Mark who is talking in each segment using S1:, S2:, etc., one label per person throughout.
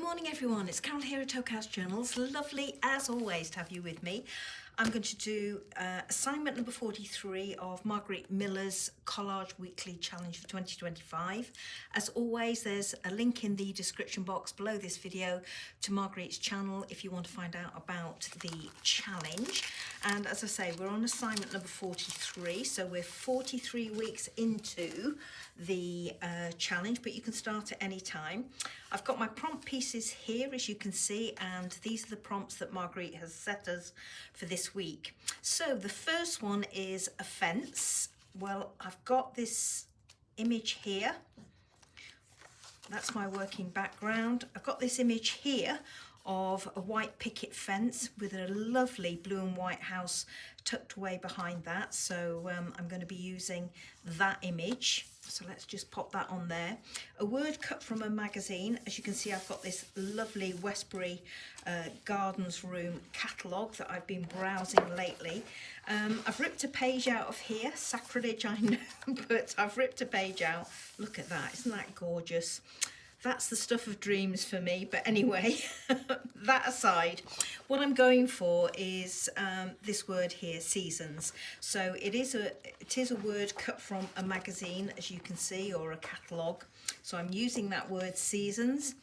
S1: morning everyone, it's Carol here at Collage Journals. Lovely as always to have you with me. I'm going to do assignment number 43 of Margarete Miller's Collage Weekly Challenge for 2025. As always, there's a link in the description box below this video to Margarete's channel if you want to find out about the challenge. And as I say, we're on assignment number 43, so we're 43 weeks into the challenge, but you can start at any time. I've got my prompt pieces here, as you can see, and these are the prompts that Margarete has set us for this week. So the first one is a fence. Well, I've got this image here. That's my working background. I've got this image here of a white picket fence with a lovely blue and white house tucked away behind that. So I'm going to be using that image. So let's just pop that on there. A word cut from a magazine. As you can see, I've got this lovely Westbury Gardens Room catalogue that I've been browsing lately. I've ripped a page out of here. Sacrilege, I know, but I've ripped a page out. Look at that, isn't that gorgeous? That's the stuff of dreams for me. But anyway, that aside, what I'm going for is this word here, seasons. So it is a word cut from a magazine, as you can see, or a catalogue. So I'm using that word seasons.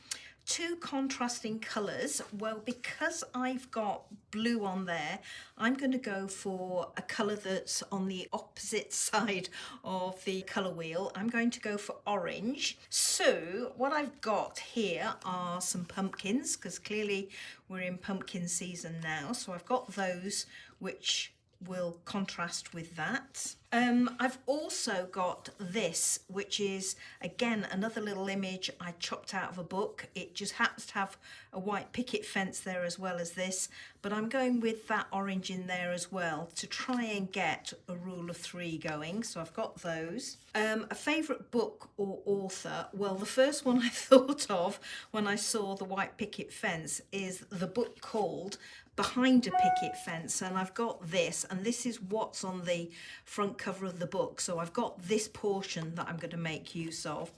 S1: Two contrasting colours. Well, because I've got blue on there, I'm going to go for a colour that's on the opposite side of the colour wheel. I'm going to go for orange. So what I've got here are some pumpkins, because clearly we're in pumpkin season now. So I've got those which will contrast with that. I've also got this, which is again another little image I chopped out of a book. It just happens to have a white picket fence there as well as this, but I'm going with that orange in there as well to try and get a rule of three going. So I've got those. A favourite book or author, well, the first one I thought of when I saw the white picket fence is the book called Behind the Picket Fence, and I've got this, and this is what's on the front cover of the book. So I've got this portion that I'm going to make use of.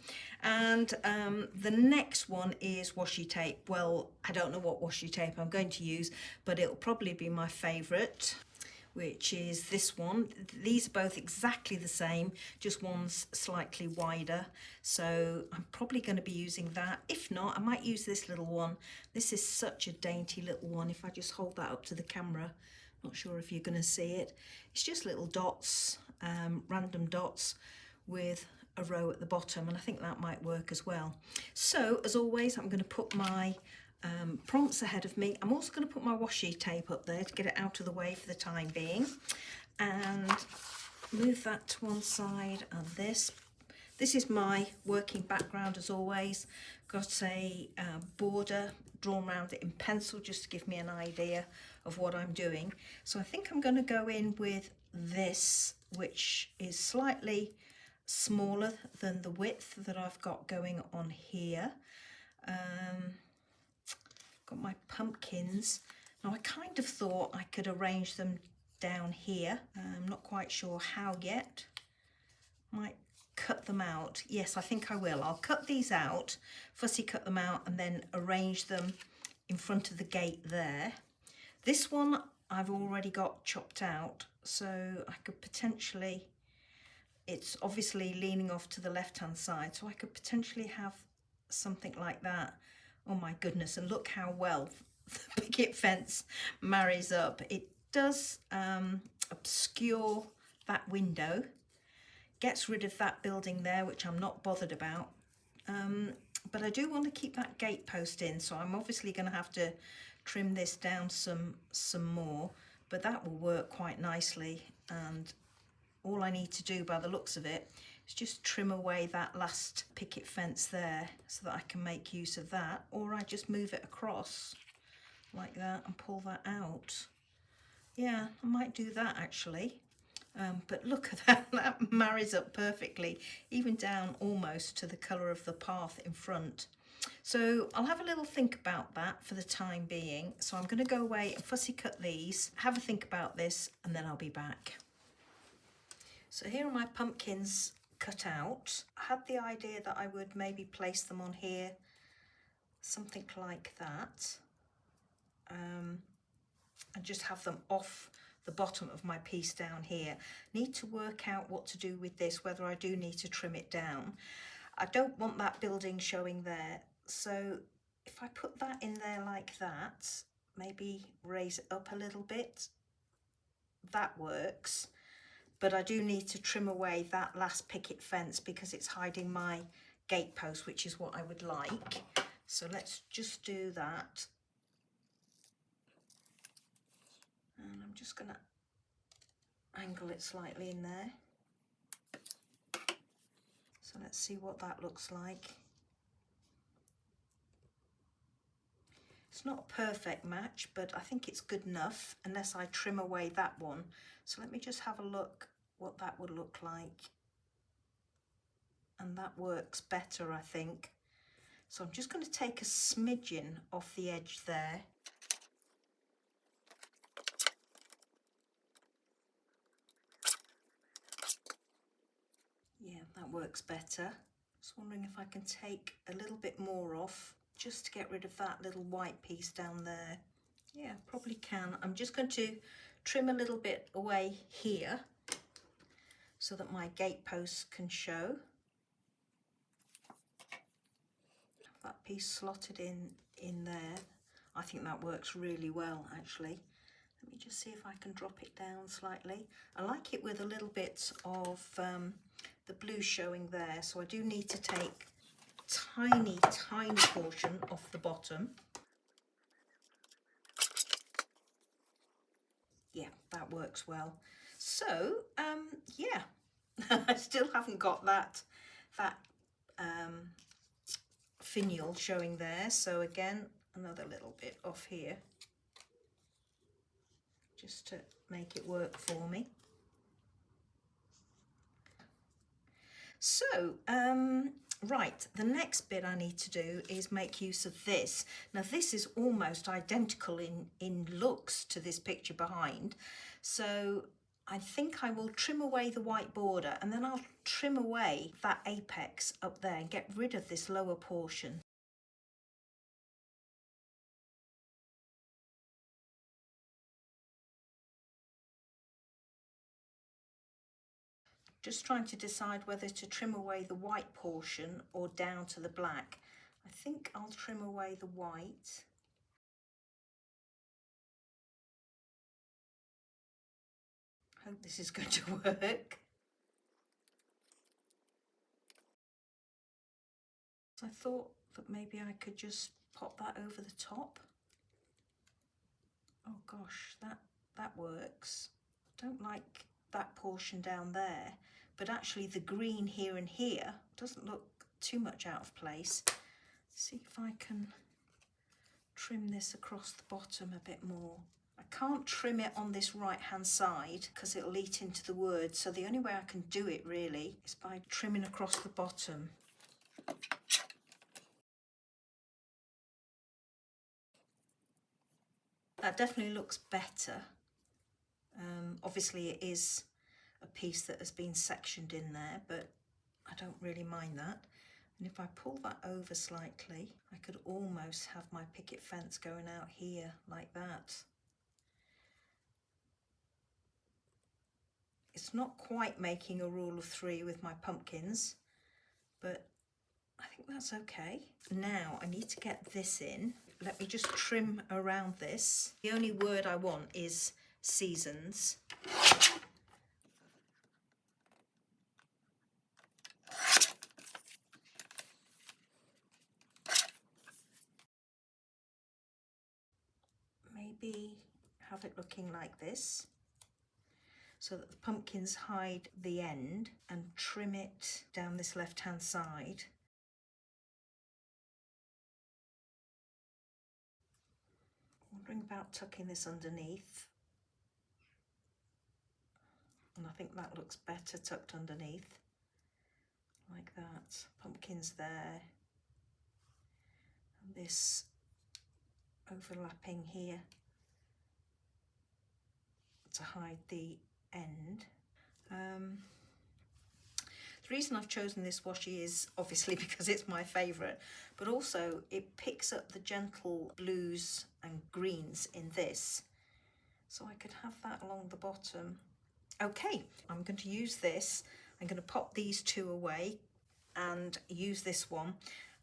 S1: And the next one is washi tape. Well, I don't know what washi tape I'm going to use, but it'll probably be my favourite, which is this one. These are both exactly the same, just one's slightly wider. So I'm probably going to be using that. If not, I might use this little one. This is such a dainty little one. If I just hold that up to the camera, not sure if you're going to see it. It's just little dots, random dots with a row at the bottom, and I think that might work as well. So as always, I'm going to put my prompts ahead of me. I'm also going to put my washi tape up there to get it out of the way for the time being, and move that to one side. And this is my working background as always. Got a border drawn around it in pencil just to give me an idea of what I'm doing. So I think I'm going to go in with this, which is slightly smaller than the width that I've got going on here. Got my pumpkins. Now I kind of thought I could arrange them down here. I'm not quite sure how yet. Might cut them out. Yes, I think I will. I'll cut these out, fussy cut them out, and then arrange them in front of the gate there. This one I've already got chopped out, so I could potentially, it's obviously leaning off to the left hand side, so I could potentially have something like that. Oh my goodness, and look how well the picket fence marries up. It does obscure that window, gets rid of that building there, which I'm not bothered about. But I do want to keep that gate post in, so I'm obviously going to have to trim this down some more, but that will work quite nicely. And all I need to do by the looks of it is just trim away that last picket fence there so that I can make use of that, or I just move it across like that and pull that out. Yeah, I might do that actually. But look at that, that marries up perfectly, even down almost to the colour of the path in front. So I'll have a little think about that for the time being. So I'm going to go away and fussy cut these, have a think about this, and then I'll be back. So here are my pumpkins cut out. I had the idea that I would maybe place them on here something like that, and just have them off the bottom of my piece down here. Need to work out what to do with this, whether I do need to trim it down. I don't want that building showing there, so if I put that in there like that, maybe raise it up a little bit, that works. But I do need to trim away that last picket fence because it's hiding my gate post, which is what I would like. So let's just do that. And I'm just going to angle it slightly in there. So let's see what that looks like. It's not a perfect match, but I think it's good enough unless I trim away that one. So let me just have a look what that would look like. And that works better, I think. So I'm just going to take a smidgen off the edge there. Yeah, that works better. Just wondering if I can take a little bit more off just to get rid of that little white piece down there. Yeah, probably can. I'm just going to trim a little bit away here so that my gate posts can show. Have that piece slotted in there. I think that works really well, actually. Let me just see if I can drop it down slightly. I like it with a little bit of the blue showing there, so I do need to take tiny portion off the bottom. Yeah, that works well. So yeah, I still haven't got that finial showing there, so again another little bit off here just to make it work for me. So right, the next bit I need to do is make use of this. Now this is almost identical in looks to this picture behind, so I think I will trim away the white border and then I'll trim away that apex up there and get rid of this lower portion. Just trying to decide whether to trim away the white portion or down to the black. I think I'll trim away the white. Hope this is going to work. I thought that maybe I could just pop that over the top. Oh gosh, that works. I don't like that portion down there, but actually the green here and here doesn't look too much out of place. See if I can trim this across the bottom a bit more. I can't trim it on this right hand side because it'll eat into the wood, so the only way I can do it really is by trimming across the bottom. That definitely looks better. Obviously it is a piece that has been sectioned in there, but I don't really mind that. And if I pull that over slightly, I could almost have my picket fence going out here like that. It's not quite making a rule of 3 with my pumpkins, but I think that's okay. Now I need to get this in. Let me just trim around this. The only word I want is seasons. Maybe have it looking like this, so that the pumpkins hide the end, and trim it down this left hand side. Wondering about tucking this underneath, and I think that looks better tucked underneath like that. Pumpkins there, and this overlapping here to hide the end. The reason I've chosen this washi is obviously because it's my favourite, but also it picks up the gentle blues and greens in this. So I could have that along the bottom. Okay, I'm going to use this. I'm going to pop these two away and use this one.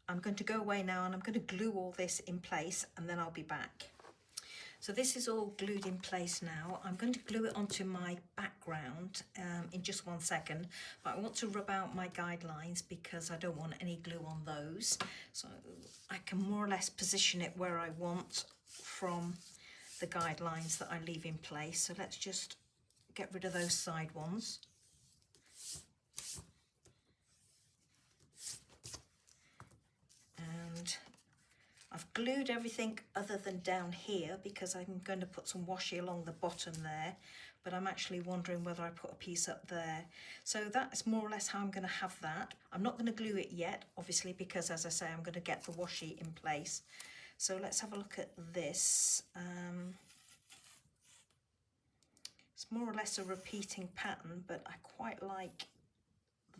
S1: I'm going to go away now and I'm going to glue all this in place and then I'll be back. So this is all glued in place now. I'm going to glue it onto my background in just 1 second, but I want to rub out my guidelines because I don't want any glue on those. So I can more or less position it where I want from the guidelines that I leave in place. So let's just get rid of those side ones. And I've glued everything other than down here because I'm going to put some washi along the bottom there, but I'm actually wondering whether I put a piece up there. So that's more or less how I'm going to have that. I'm not going to glue it yet, obviously, because as I say, I'm going to get the washi in place. So let's have a look at this. It's more or less a repeating pattern, but I quite like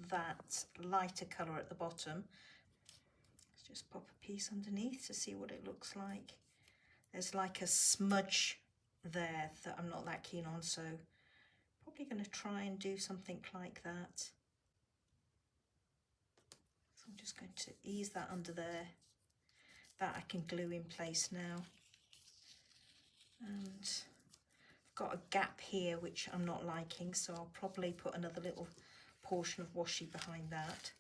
S1: that lighter colour at the bottom. Just pop a piece underneath to see what it looks like. There's like a smudge there that I'm not that keen on, so probably going to try and do something like that. So I'm just going to ease that under there. That I can glue in place now. And I've got a gap here which I'm not liking, so I'll probably put another little portion of washi behind that.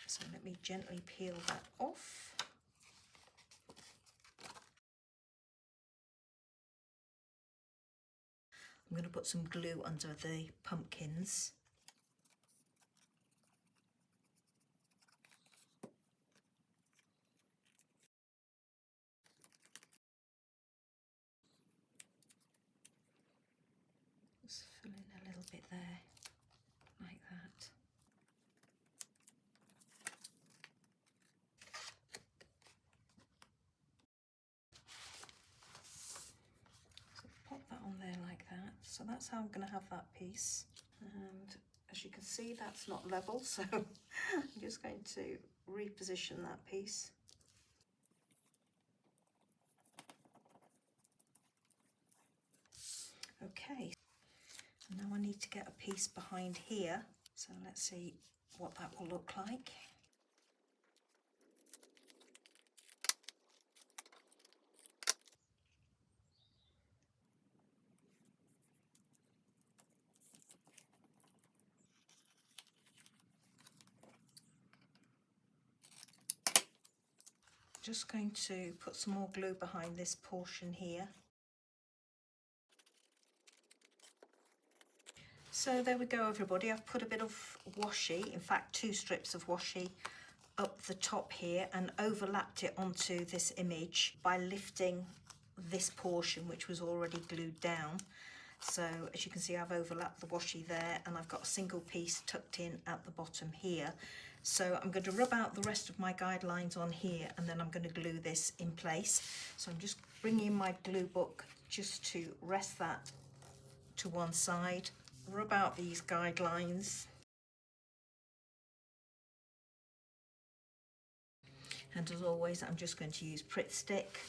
S1: So let me gently peel that off. I'm going to put some glue under the pumpkins. Just fill in a little bit there, like that. Pop that on there like that. So that's how I'm going to have that piece. And as you can see, that's not level, so I'm just going to reposition that piece. Okay, and now I need to get a piece behind here. So let's see what that will look like. Just going to put some more glue behind this portion here. So there we go, everybody. I've put a bit of washi, in fact 2 strips of washi, up the top here and overlapped it onto this image by lifting this portion which was already glued down. So as you can see, I've overlapped the washi there and I've got a single piece tucked in at the bottom here. So I'm going to rub out the rest of my guidelines on here and then I'm going to glue this in place. So I'm just bringing my glue book just to rest that to one side. Rub out these guidelines. And as always, I'm just going to use Pritt Stick.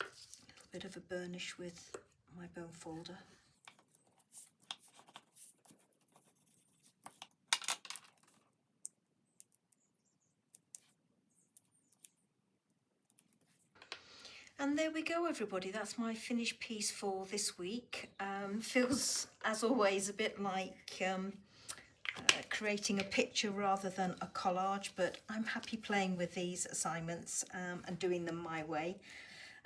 S1: A little bit of a burnish with my bone folder. And there we go, everybody. That's my finished piece for this week. Feels, as always, a bit like creating a picture rather than a collage, but I'm happy playing with these assignments and doing them my way.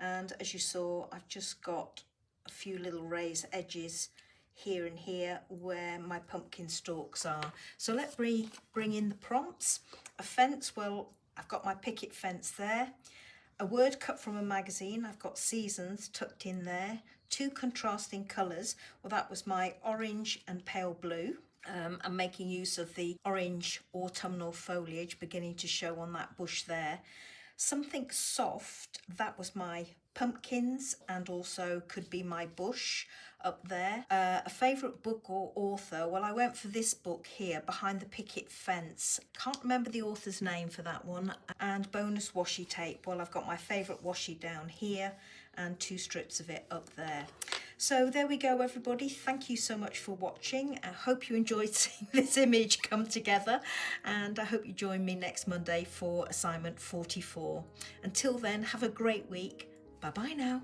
S1: And as you saw, I've just got a few little raised edges here and here where my pumpkin stalks are. So let's bring in the prompts. A fence, well, I've got my picket fence there. A word cut from a magazine, I've got seasons tucked in there. two contrasting colours. Well, that was my orange and pale blue. I'm making use of the orange autumnal foliage beginning to show on that bush there. Something soft, that was my pumpkins, and also could be my bush up there. A favourite book or author, well, I went for this book here, Behind the Picket Fence. Can't remember the author's name for that one. And bonus washi tape. Well, I've got my favourite washi down here and two strips of it up there. So there we go, everybody. Thank you so much for watching. I hope you enjoyed seeing this image come together, and I hope you join me next Monday for assignment 44. Until then, have a great week. Bye bye now.